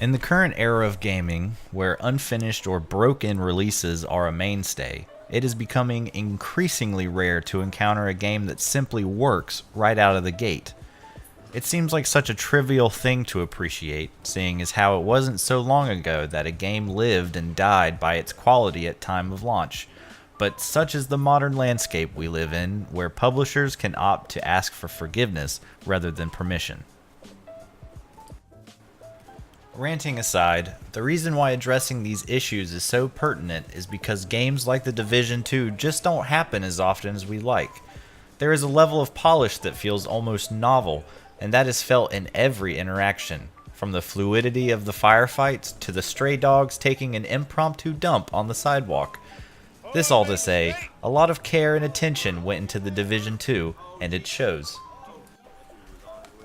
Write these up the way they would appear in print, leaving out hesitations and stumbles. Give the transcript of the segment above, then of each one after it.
In the current era of gaming, where unfinished or broken releases are a mainstay, it is becoming increasingly rare to encounter a game that simply works right out of the gate. It seems like such a trivial thing to appreciate, seeing as how it wasn't so long ago that a game lived and died by its quality at time of launch. But such is the modern landscape we live in, where publishers can opt to ask for forgiveness rather than permission. Ranting aside, the reason why addressing these issues is so pertinent is because games like The Division 2 just don't happen as often as we like. There is a level of polish that feels almost novel, and that is felt in every interaction, from the fluidity of the firefights to the stray dogs taking an impromptu dump on the sidewalk. This all to say, a lot of care and attention went into The Division 2, and it shows.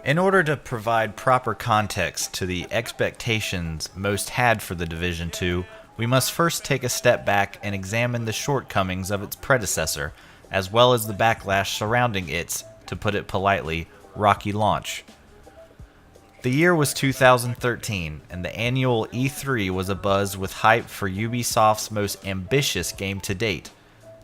In order to provide proper context to the expectations most had for The Division 2, we must first take a step back and examine the shortcomings of its predecessor, as well as the backlash surrounding its, to put it politely, rocky launch. The year was 2013, and the annual E3 was abuzz with hype for Ubisoft's most ambitious game to date.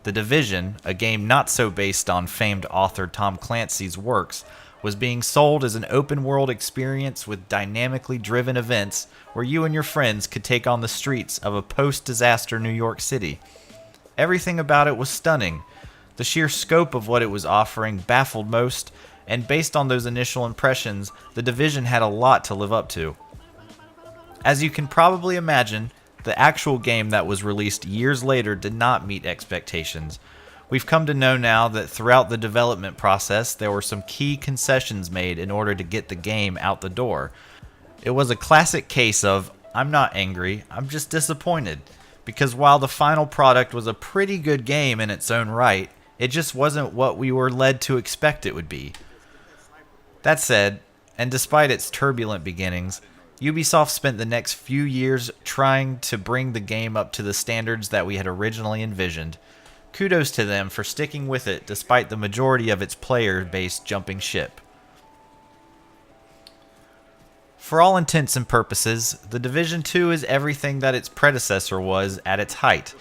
The Division, a game not so based on famed author Tom Clancy's works, was being sold as an open-world experience with dynamically driven events where you and your friends could take on the streets of a post-disaster New York City. Everything about it was stunning. The sheer scope of what it was offering baffled most, and based on those initial impressions, The Division had a lot to live up to. As you can probably imagine, the actual game that was released years later did not meet expectations. We've come to know now that throughout the development process, there were some key concessions made in order to get the game out the door. It was a classic case of, I'm not angry, I'm just disappointed, because while the final product was a pretty good game in its own right, it just wasn't what we were led to expect it would be. That said, and despite its turbulent beginnings, Ubisoft spent the next few years trying to bring the game up to the standards that we had originally envisioned. Kudos to them for sticking with it despite the majority of its player base jumping ship. For all intents and purposes, The Division 2 is everything that its predecessor was at its height.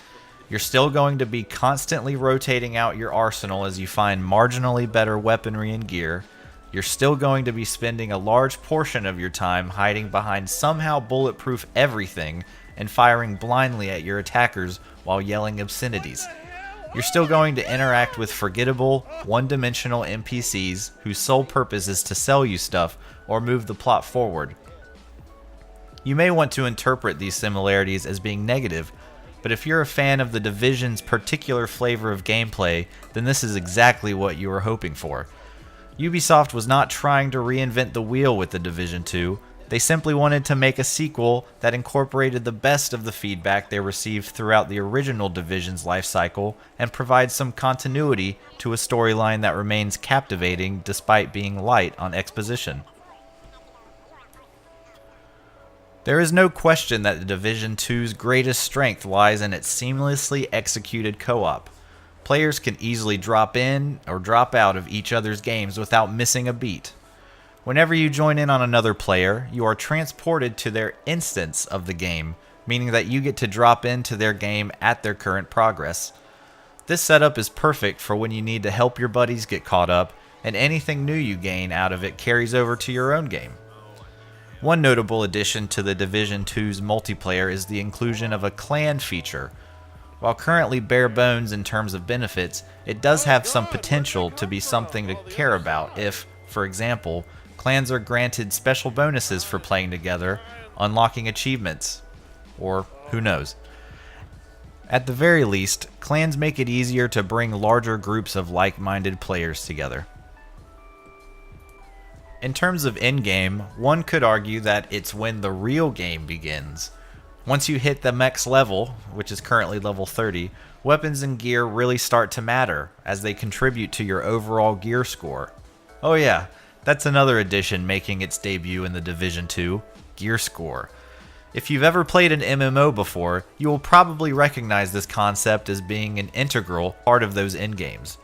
You're still going to be constantly rotating out your arsenal as you find marginally better weaponry and gear. You're still going to be spending a large portion of your time hiding behind somehow bulletproof everything and firing blindly at your attackers while yelling obscenities. You're still going to interact with forgettable, one-dimensional NPCs whose sole purpose is to sell you stuff or move the plot forward. You may want to interpret these similarities as being negative, but if you're a fan of The Division's particular flavor of gameplay, then this is exactly what you were hoping for. Ubisoft was not trying to reinvent the wheel with The Division 2, they simply wanted to make a sequel that incorporated the best of the feedback they received throughout the original Division's life cycle and provide some continuity to a storyline that remains captivating despite being light on exposition. There is no question that The Division 2's greatest strength lies in its seamlessly executed co-op. Players can easily drop in or drop out of each other's games without missing a beat. Whenever you join in on another player, you are transported to their instance of the game, meaning that you get to drop into their game at their current progress. This setup is perfect for when you need to help your buddies get caught up, and anything new you gain out of it carries over to your own game. One notable addition to The Division 2's multiplayer is the inclusion of a clan feature. While currently bare bones in terms of benefits, it does have some potential to be something to care about if, for example, clans are granted special bonuses for playing together, unlocking achievements, or who knows. At the very least, clans make it easier to bring larger groups of like-minded players together. In terms of endgame, one could argue that it's when the real game begins. Once you hit the max level, which is currently level 30, weapons and gear really start to matter, as they contribute to your overall gear score. Oh yeah, that's another addition making its debut in The Division 2, Gear Score. If you've ever played an MMO before, you will probably recognize this concept as being an integral part of those endgames.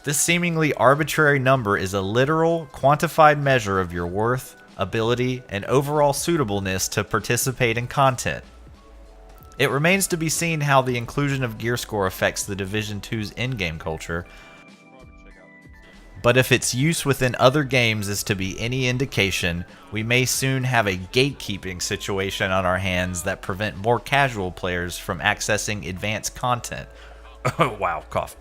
This seemingly arbitrary number is a literal, quantified measure of your worth, ability, and overall suitableness to participate in content. It remains to be seen how the inclusion of gear score affects the Division 2's in-game culture, but if its use within other games is to be any indication, we may soon have a gatekeeping situation on our hands that prevent more casual players from accessing advanced content. Oh wow, cough.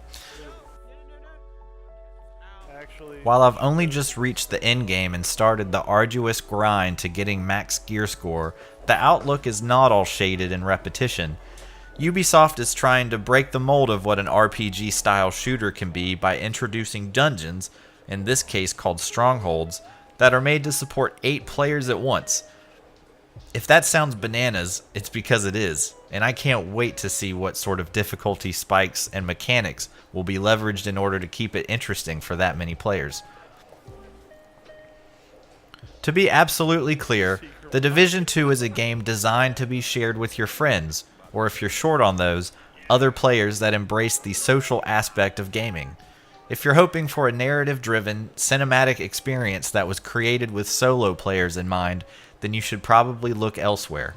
While I've only just reached the end game and started the arduous grind to getting max gear score, the outlook is not all shaded and repetition. Ubisoft is trying to break the mold of what an RPG style shooter can be by introducing dungeons, in this case called strongholds, that are made to support 8 players at once. If that sounds bananas, it's because it is, and I can't wait to see what sort of difficulty spikes and mechanics will be leveraged in order to keep it interesting for that many players. To be absolutely clear, The Division 2 is a game designed to be shared with your friends, or if you're short on those, other players that embrace the social aspect of gaming. If you're hoping for a narrative-driven, cinematic experience that was created with solo players in mind, then you should probably look elsewhere.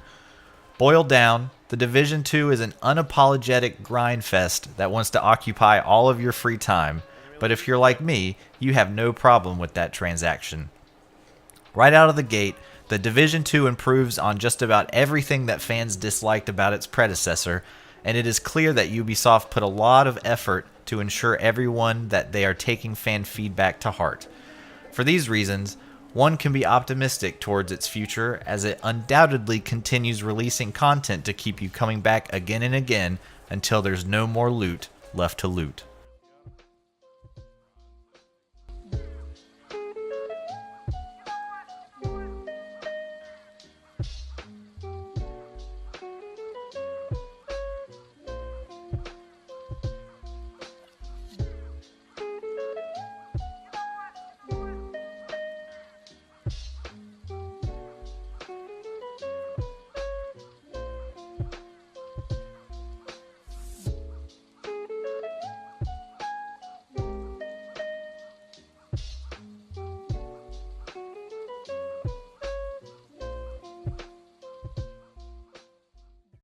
Boiled down, The Division 2 is an unapologetic grind fest that wants to occupy all of your free time, but if you're like me, you have no problem with that transaction. Right out of the gate, The Division 2 improves on just about everything that fans disliked about its predecessor, and it is clear that Ubisoft put a lot of effort to ensure everyone that they are taking fan feedback to heart. For these reasons, one can be optimistic towards its future as it undoubtedly continues releasing content to keep you coming back again and again until there's no more loot left to loot.